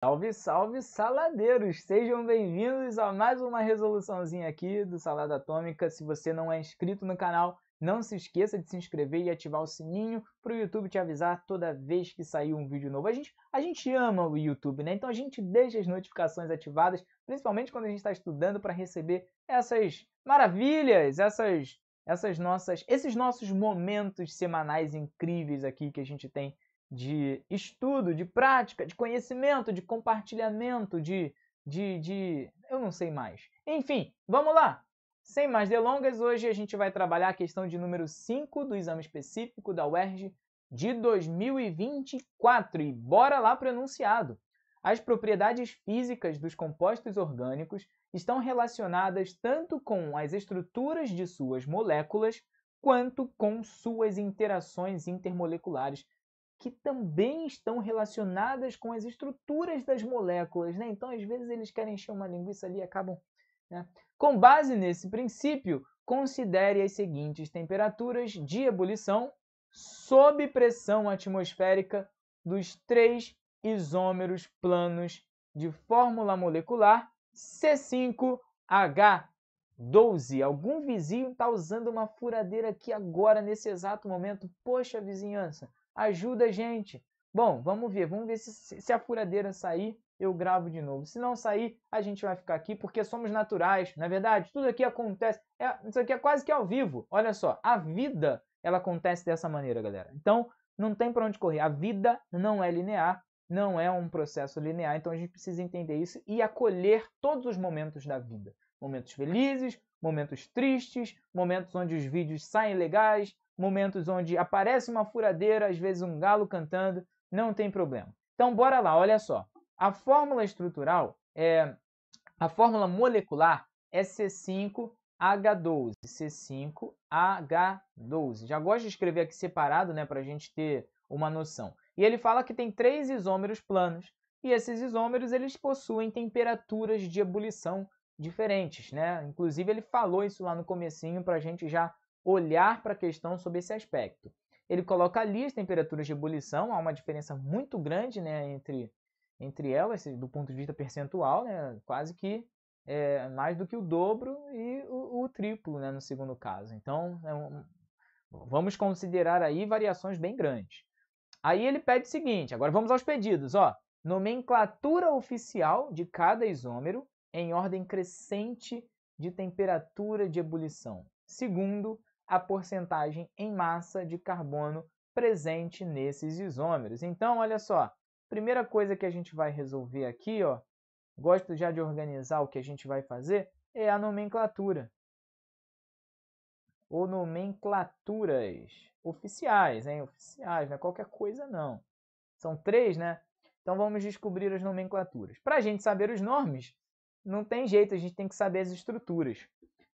Salve, salve, saladeiros! Sejam bem-vindos a mais uma resoluçãozinha aqui do Salada Atômica. Se você não é inscrito no canal, não se esqueça de se inscrever e ativar o sininho para o YouTube te avisar toda vez que sair um vídeo novo. A gente ama o YouTube, né? Então a gente deixa as notificações ativadas, principalmente quando a gente está estudando para receber essas maravilhas, esses nossos momentos semanais incríveis aqui que a gente tem de estudo, de prática, de conhecimento, de compartilhamento, eu não sei mais. Enfim, vamos lá! Sem mais delongas, hoje a gente vai trabalhar a questão de número 5 do exame específico da UERJ de 2024. E bora lá para o enunciado. As propriedades físicas dos compostos orgânicos estão relacionadas tanto com as estruturas de suas moléculas quanto com suas interações intermoleculares, que também estão relacionadas com as estruturas das moléculas, né? Então, às vezes, eles querem encher uma linguiça ali e acabam... Né? Com base nesse princípio, considere as seguintes temperaturas de ebulição sob pressão atmosférica dos 3 isômeros planos de fórmula molecular C5H12. Algum vizinho está usando uma furadeira aqui agora, nesse exato momento? Poxa, vizinhança! Ajuda a gente. Bom, vamos ver se a furadeira sair, eu gravo de novo. Se não sair, a gente vai ficar aqui, porque somos naturais, não é verdade? Tudo aqui acontece, isso aqui é quase que ao vivo. Olha só, a vida, ela acontece dessa maneira, galera. Então, não tem para onde correr. A vida não é linear, não é um processo linear, então a gente precisa entender isso e acolher todos os momentos da vida. Momentos felizes, momentos tristes, momentos onde os vídeos saem legais, momentos onde aparece uma furadeira, às vezes um galo cantando, não tem problema. Então, bora lá, olha só. A fórmula estrutural, a fórmula molecular é C5H12. C5H12. Já gosto de escrever aqui separado, né, para a gente ter uma noção. E ele fala que tem 3 isômeros planos, e esses isômeros eles possuem temperaturas de ebulição diferentes, né? Inclusive ele falou isso lá no comecinho para a gente já olhar para a questão sob esse aspecto. Ele coloca ali as temperaturas de ebulição, há uma diferença muito grande, né, entre elas, do ponto de vista percentual, né, quase que mais do que o dobro e o triplo, né, no segundo caso. Então, vamos considerar aí variações bem grandes. Aí ele pede o seguinte, agora vamos aos pedidos, ó. Nomenclatura oficial de cada isômero em ordem crescente de temperatura de ebulição, segundo a porcentagem em massa de carbono presente nesses isômeros. Então, olha só, primeira coisa que a gente vai resolver aqui, ó, gosto já de organizar o que a gente vai fazer, é a nomenclatura. Ou nomenclaturas oficiais, hein? Oficiais, não é qualquer coisa não. São 3, né? Então vamos descobrir as nomenclaturas. Para a gente saber os nomes, não tem jeito, a gente tem que saber as estruturas.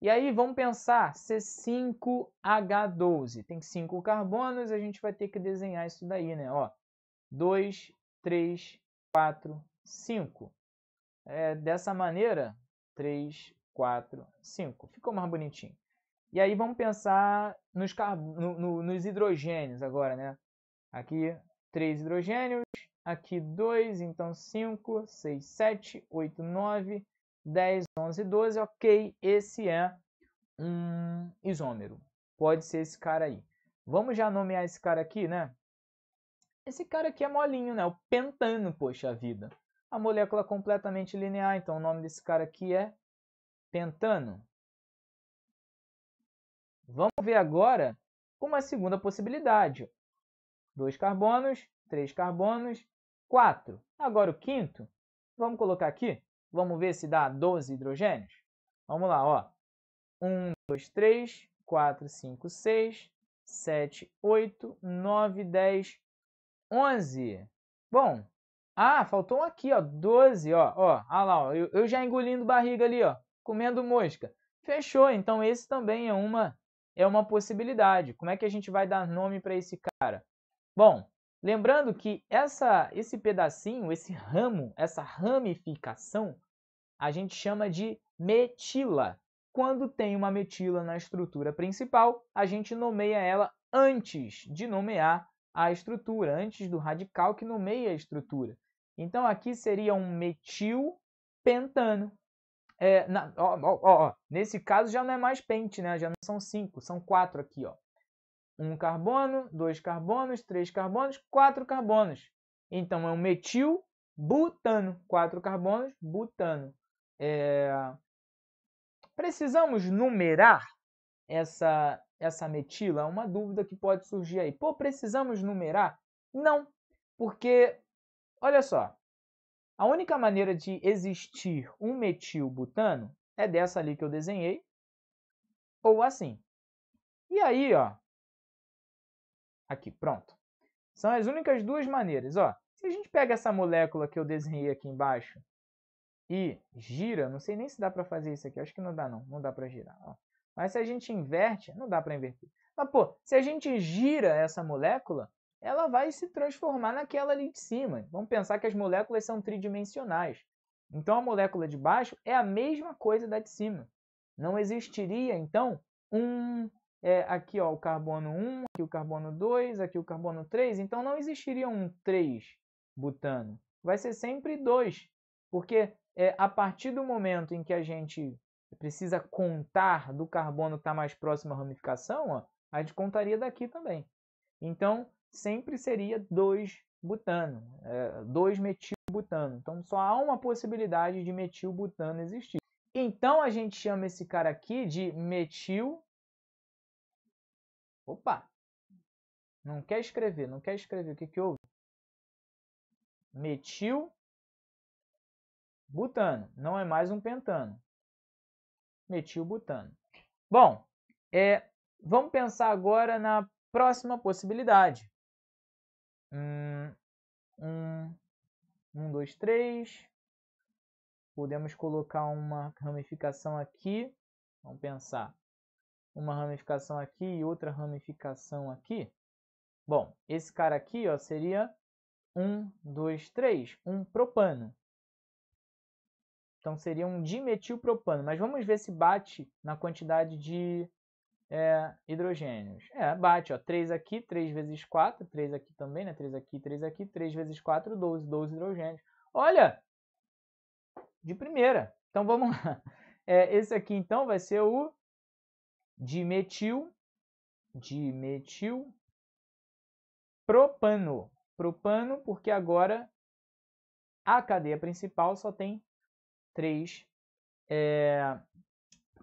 E aí vamos pensar, C5H12, tem 5 carbonos, a gente vai ter que desenhar isso daí, né? Ó, 2, 3, 4, 5. Dessa maneira, 3, 4, 5. Ficou mais bonitinho. E aí vamos pensar nos hidrogênios agora, né? Aqui 3 hidrogênios, aqui 2, então 5, 6, 7, 8, 9, 10, 11, 12. Ok, esse é um isômero. Pode ser esse cara aí. Vamos já nomear esse cara aqui, né? Esse cara aqui é molinho, né? O pentano, poxa vida. A molécula é completamente linear, então o nome desse cara aqui é pentano. Vamos ver agora uma segunda possibilidade. 2 carbonos, 3 carbonos, 4. Agora o quinto, vamos colocar aqui. Vamos ver se dá 12 hidrogênios. Vamos lá, ó. 1, 2, 3, 4, 5, 6, 7, 8, 9, 10, 11. Bom, faltou um aqui, ó, 12, ó. Olha lá, ó, eu já engolindo barriga ali, ó, comendo mosca. Fechou, então esse também é uma possibilidade. Como é que a gente vai dar nome para esse cara? Bom, lembrando que esse pedacinho, esse ramo, essa ramificação, a gente chama de metila. Quando tem uma metila na estrutura principal, a gente nomeia ela antes de nomear a estrutura, antes do radical que nomeia a estrutura. Então, aqui seria um metilpentano. Nesse caso já não é mais pente, né? Já não são 5, são 4 aqui, ó. 1 carbono, 2 carbonos, 3 carbonos, 4 carbonos. Então, é um metilbutano. 4 carbonos, butano. Precisamos numerar essa metila? É uma dúvida que pode surgir aí. Pô, precisamos numerar? Não, porque, olha só, a única maneira de existir um metilbutano é dessa ali que eu desenhei, ou assim. E aí, ó, aqui, pronto. São as únicas duas maneiras. Ó, se a gente pega essa molécula que eu desenhei aqui embaixo e gira, não sei nem se dá para fazer isso aqui, acho que não dá não, não dá para girar. Ó. Mas se a gente inverte, não dá para inverter. Mas, pô, se a gente gira essa molécula, ela vai se transformar naquela ali de cima. Vamos pensar que as moléculas são tridimensionais. Então, a molécula de baixo é a mesma coisa da de cima. Não existiria, então, aqui ó, o carbono 1, aqui o carbono 2, aqui o carbono 3. Então, não existiria um 3-butano. Vai ser sempre 2, porque a partir do momento em que a gente precisa contar do carbono que está mais próximo à ramificação, ó, a gente contaria daqui também. Então, sempre seria 2-butano, 2-metilbutano. Então, só há uma possibilidade de metilbutano existir. Então, a gente chama esse cara aqui de metil... Opa! Não quer escrever, não quer escrever. O que que houve? Metilbutano. Não é mais um pentano. Metilbutano. Bom, vamos pensar agora na próxima possibilidade. 1, 2, 3. Podemos colocar uma ramificação aqui. Vamos pensar. Uma ramificação aqui e outra ramificação aqui. Bom, esse cara aqui ó, seria 1, 2, 3, um propano. Então, seria um dimetilpropano. Mas vamos ver se bate na quantidade de hidrogênios. Bate. Ó, 3 aqui, 3 vezes 4. 3 aqui também, né? 3 aqui, 3 aqui. 3 vezes 4, 12. 12 hidrogênios. Olha! De primeira. Então, vamos lá. Esse aqui, então, vai ser o dimetilpropano. Propano, porque agora a cadeia principal só tem 3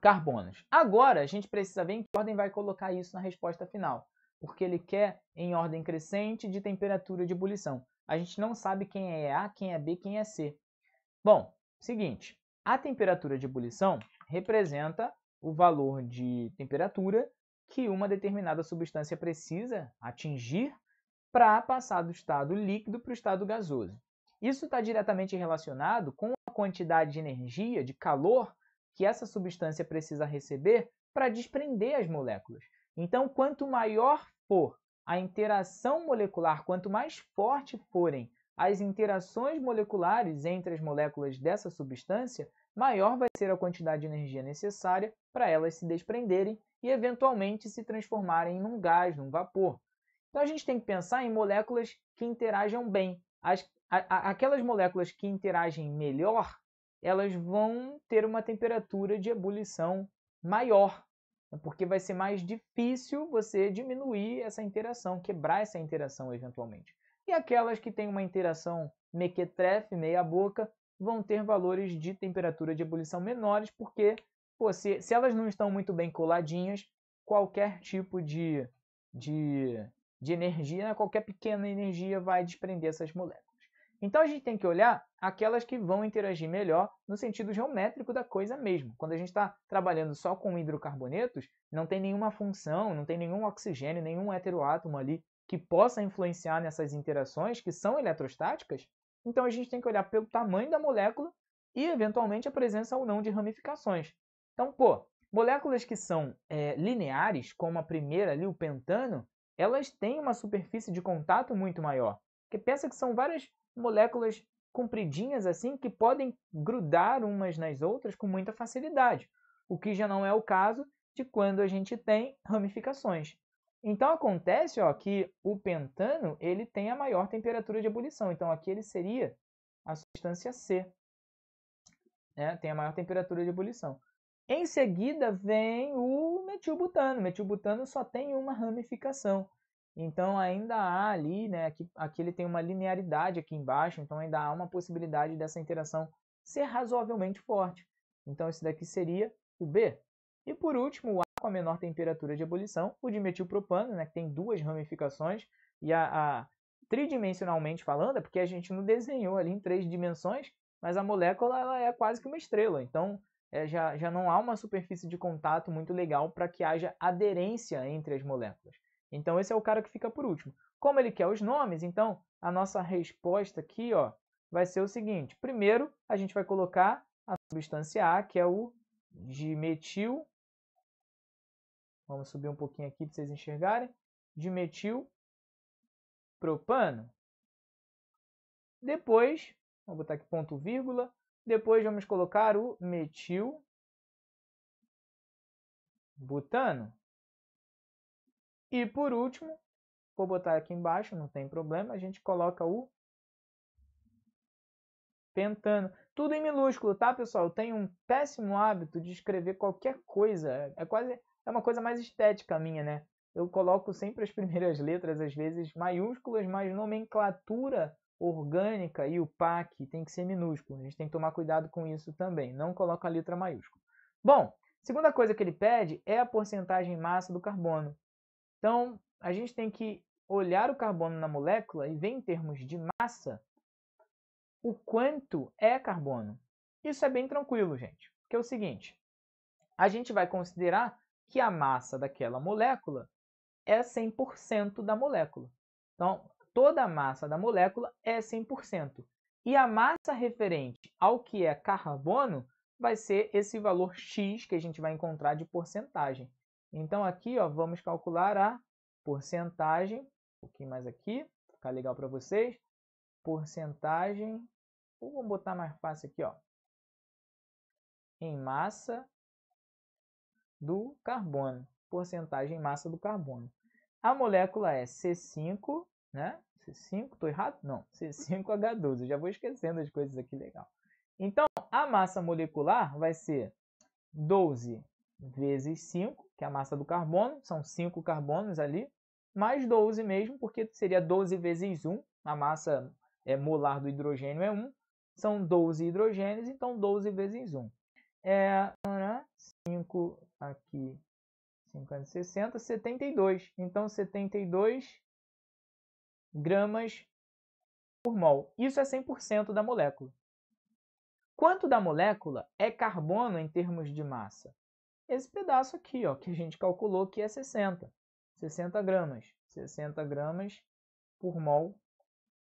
carbonos. Agora, a gente precisa ver em que ordem vai colocar isso na resposta final, porque ele quer em ordem crescente de temperatura de ebulição. A gente não sabe quem é A, quem é B, quem é C. Bom, seguinte, a temperatura de ebulição representa o valor de temperatura que uma determinada substância precisa atingir para passar do estado líquido para o estado gasoso. Isso está diretamente relacionado com a quantidade de energia, de calor, que essa substância precisa receber para desprender as moléculas. Então, quanto maior for a interação molecular, quanto mais forte forem as interações moleculares entre as moléculas dessa substância, maior vai ser a quantidade de energia necessária para elas se desprenderem e, eventualmente, se transformarem num gás, num vapor. Então, a gente tem que pensar em moléculas que interajam bem. Aquelas moléculas que interagem melhor, elas vão ter uma temperatura de ebulição maior, porque vai ser mais difícil você diminuir essa interação, quebrar essa interação eventualmente. E aquelas que têm uma interação mequetrefe, meia boca, vão ter valores de temperatura de ebulição menores, porque se elas não estão muito bem coladinhas, qualquer tipo de energia, qualquer pequena energia vai desprender essas moléculas. Então, a gente tem que olhar aquelas que vão interagir melhor no sentido geométrico da coisa mesmo. Quando a gente está trabalhando só com hidrocarbonetos, não tem nenhuma função, não tem nenhum oxigênio, nenhum heteroátomo ali que possa influenciar nessas interações que são eletrostáticas. Então, a gente tem que olhar pelo tamanho da molécula e, eventualmente, a presença ou não de ramificações. Então, moléculas que são lineares, como a primeira ali, o pentano, elas têm uma superfície de contato muito maior. Porque pensa que são várias moléculas compridinhas assim que podem grudar umas nas outras com muita facilidade, o que já não é o caso de quando a gente tem ramificações. Então acontece que o pentano ele tem a maior temperatura de ebulição, então aqui ele seria a substância C, né? Tem a maior temperatura de ebulição. Em seguida vem o metilbutano. O metilbutano só tem uma ramificação. Então ainda há ali, né, aqui ele tem uma linearidade aqui embaixo, então ainda há uma possibilidade dessa interação ser razoavelmente forte. Então esse daqui seria o B. E por último, o A com a menor temperatura de ebulição, o dimetilpropano, né, que tem duas ramificações, e tridimensionalmente falando, é porque a gente não desenhou ali em 3 dimensões, mas a molécula ela é quase que uma estrela, então já não há uma superfície de contato muito legal para que haja aderência entre as moléculas. Então esse é o cara que fica por último. Como ele quer os nomes, então a nossa resposta aqui, ó, vai ser o seguinte. Primeiro, a gente vai colocar a substância A, que é o dimetil. Vamos subir um pouquinho aqui para vocês enxergarem. Dimetilpropano. Depois, vou botar aqui ponto vírgula. Depois vamos colocar o metilbutano. E por último, vou botar aqui embaixo, não tem problema, a gente coloca o pentano. Tudo em minúsculo, tá, pessoal? Eu tenho um péssimo hábito de escrever qualquer coisa. É uma coisa mais estética minha, né? Eu coloco sempre as primeiras letras, às vezes maiúsculas, mas nomenclatura orgânica e o PAC tem que ser minúsculo. A gente tem que tomar cuidado com isso também. Não coloca a letra maiúscula. Bom, segunda coisa que ele pede é a porcentagem massa do carbono. Então, a gente tem que olhar o carbono na molécula e ver em termos de massa o quanto é carbono. Isso é bem tranquilo, gente. Porque é o seguinte, a gente vai considerar que a massa daquela molécula é 100% da molécula. Então, toda a massa da molécula é 100%. E a massa referente ao que é carbono vai ser esse valor X que a gente vai encontrar de porcentagem. Então, aqui ó, vamos calcular a porcentagem, um pouquinho mais aqui, para ficar legal para vocês. Porcentagem, ou vamos botar mais fácil aqui, ó, em massa do carbono. Porcentagem em massa do carbono. A molécula é C5, né? C5, estou errado? Não, C5H12. Eu já vou esquecendo as coisas aqui, legal. Então, a massa molecular vai ser 12 vezes 5, que é a massa do carbono, são 5 carbonos ali, mais 12 mesmo, porque seria 12 vezes 1, a massa molar do hidrogênio é 1, são 12 hidrogênios, então 12 vezes 1. 5 aqui, 50, 60, 72. Então, 72 gramas por mol. Isso é 100% da molécula. Quanto da molécula é carbono em termos de massa? Esse pedaço aqui, ó, que a gente calculou que é 60. 60 gramas. 60 gramas por mol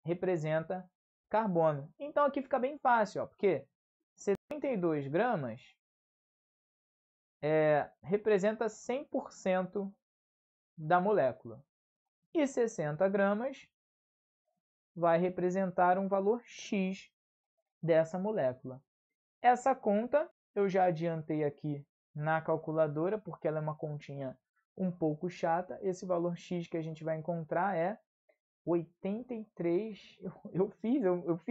representa carbono. Então, aqui fica bem fácil, ó, porque 72 gramas representa 100% da molécula. E 60 gramas vai representar um valor X dessa molécula. Essa conta eu já adiantei aqui na calculadora, porque ela é uma continha um pouco chata. Esse valor X que a gente vai encontrar é 83... Eu fiz,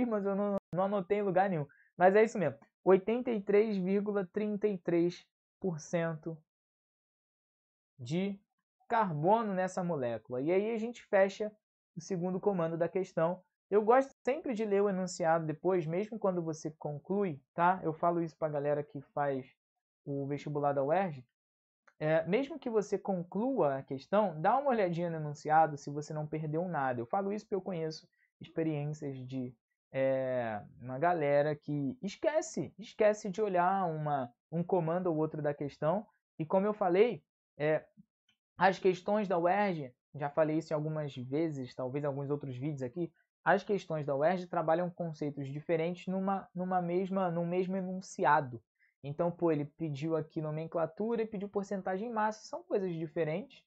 mas eu não anotei em lugar nenhum. Mas é isso mesmo, 83,33% de carbono nessa molécula. E aí a gente fecha o segundo comando da questão. Eu gosto sempre de ler o enunciado depois, mesmo quando você conclui, tá? Eu falo isso para a galera que faz o vestibular da UERJ. Mesmo que você conclua a questão, dá uma olhadinha no enunciado se você não perdeu nada. Eu falo isso porque eu conheço experiências de uma galera que esquece de olhar um comando ou outro da questão. E como eu falei, as questões da UERJ, já falei isso algumas vezes, talvez em alguns outros vídeos aqui, as questões da UERJ trabalham conceitos diferentes num mesmo enunciado. Então, pô, ele pediu aqui nomenclatura e pediu porcentagem em massa, são coisas diferentes,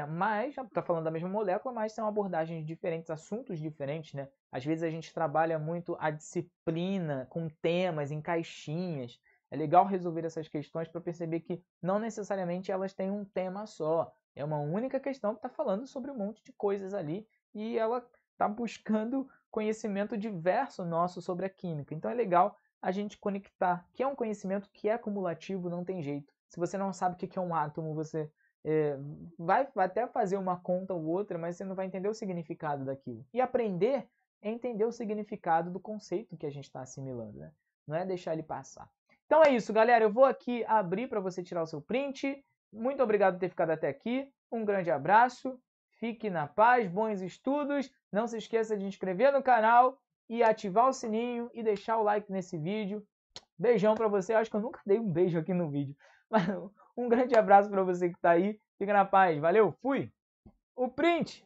mas, está falando da mesma molécula, mas são abordagens diferentes, assuntos diferentes, né? Às vezes a gente trabalha muito a disciplina com temas, em caixinhas. É legal resolver essas questões para perceber que não necessariamente elas têm um tema só. É uma única questão que está falando sobre um monte de coisas ali e ela está buscando conhecimento diverso nosso sobre a química. Então é legal a gente conectar, que é um conhecimento que é cumulativo, não tem jeito. Se você não sabe o que é um átomo, você vai até fazer uma conta ou outra, mas você não vai entender o significado daquilo. E aprender é entender o significado do conceito que a gente está assimilando, né? Não é deixar ele passar. Então é isso, galera. Eu vou aqui abrir para você tirar o seu print. Muito obrigado por ter ficado até aqui. Um grande abraço. Fique na paz, bons estudos. Não se esqueça de inscrever no canal e ativar o sininho e deixar o like nesse vídeo. Beijão para você. Eu acho que eu nunca dei um beijo aqui no vídeo. Mas um grande abraço para você que está aí. Fica na paz. Valeu. Fui. O print.